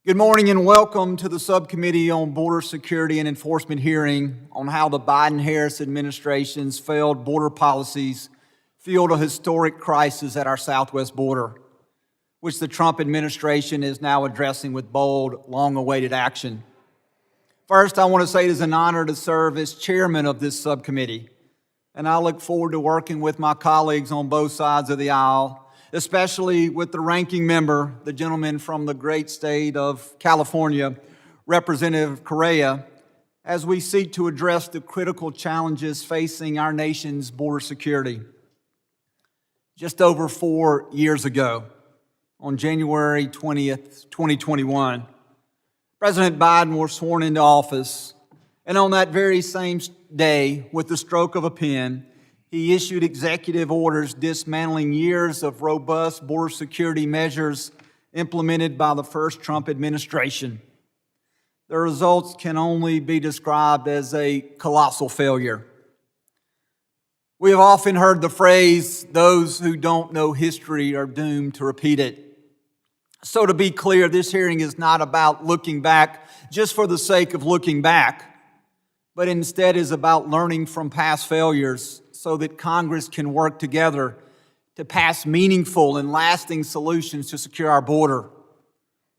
Good morning and welcome to the Subcommittee on Border Security and Enforcement hearing on how the Biden-Harris administration's failed border policies fueled a historic crisis at our southwest border, which the Trump administration is now addressing with bold, long-awaited action. First, I want to say it is an honor to serve as chairman of this subcommittee, and I look forward to working with my colleagues on both sides of the aisle, especially with the ranking member, the gentleman from the great state of California, Representative Correa, as we seek to address the critical challenges facing our nation's border security. Just over 4 years ago, on January 20th, 2021, President Biden was sworn into office, and on that very same day, with the stroke of a pen, he issued executive orders dismantling years of robust border security measures implemented by the first Trump administration. The results can only be described as a colossal failure. We have often heard the phrase, "Those who don't know history are doomed to repeat it." So to be clear, this hearing is not about looking back just for the sake of looking back, but instead is about learning from past failures so that Congress can work together to pass meaningful and lasting solutions to secure our border.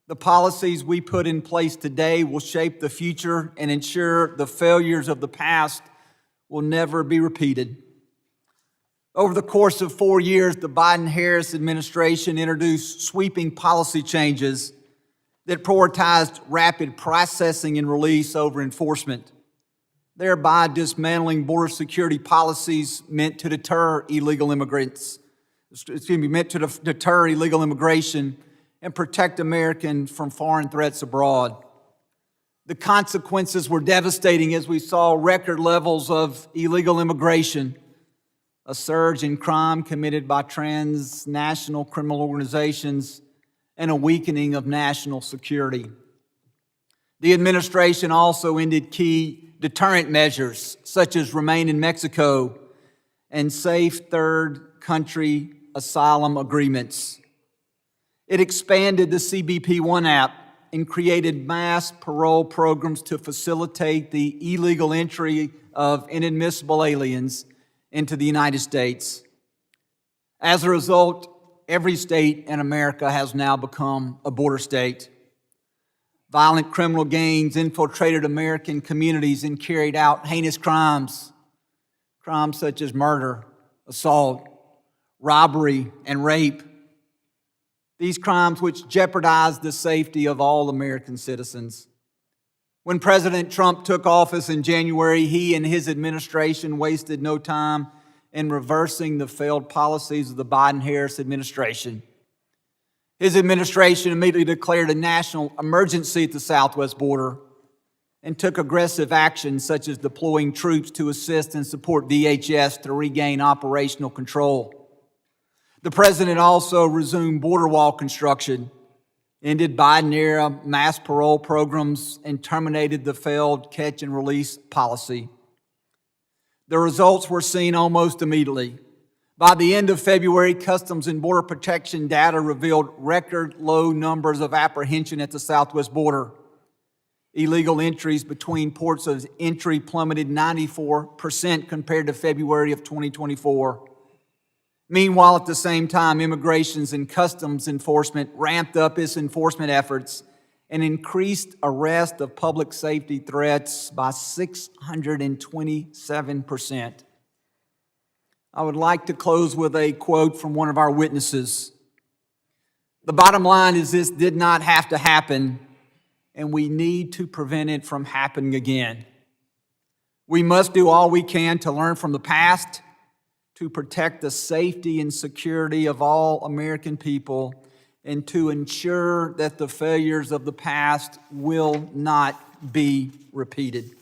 The policies we put in place today will shape the future and ensure the failures of the past will never be repeated. Over the course of 4 years, the Biden-Harris administration introduced sweeping policy changes that prioritized rapid processing and release over enforcement, thereby dismantling border security policies meant to deter illegal immigration and protect Americans from foreign threats abroad. The consequences were devastating as we saw record levels of illegal immigration, a surge in crime committed by transnational criminal organizations, and a weakening of national security. The administration also ended key deterrent measures such as Remain in Mexico and safe third country asylum agreements. It expanded the CBP-1 app and created mass parole programs to facilitate the illegal entry of inadmissible aliens into the United States. As a result, every state in America has now become a border state. Violent criminal gangs infiltrated American communities and carried out heinous crimes such as murder, assault, robbery, and rape. These crimes which jeopardized the safety of all American citizens. When President Trump took office in January, he and his administration wasted no time in reversing the failed policies of the Biden-Harris administration. His administration immediately declared a national emergency at the southwest border and took aggressive action such as deploying troops to assist and support DHS to regain operational control. The president also resumed border wall construction, ended Biden-era mass parole programs, and terminated the failed catch and release policy. The results were seen almost immediately. By the end of February, Customs and Border Protection data revealed record low numbers of apprehension at the southwest border. Illegal entries between ports of entry plummeted 94% compared to February of 2024. Meanwhile, at the same time, Immigrations and Customs Enforcement ramped up its enforcement efforts and increased arrest of public safety threats by 627%. I would like to close with a quote from one of our witnesses. "The bottom line is this did not have to happen, and we need to prevent it from happening again. We must do all we can to learn from the past, to protect the safety and security of all American people, and to ensure that the failures of the past will not be repeated."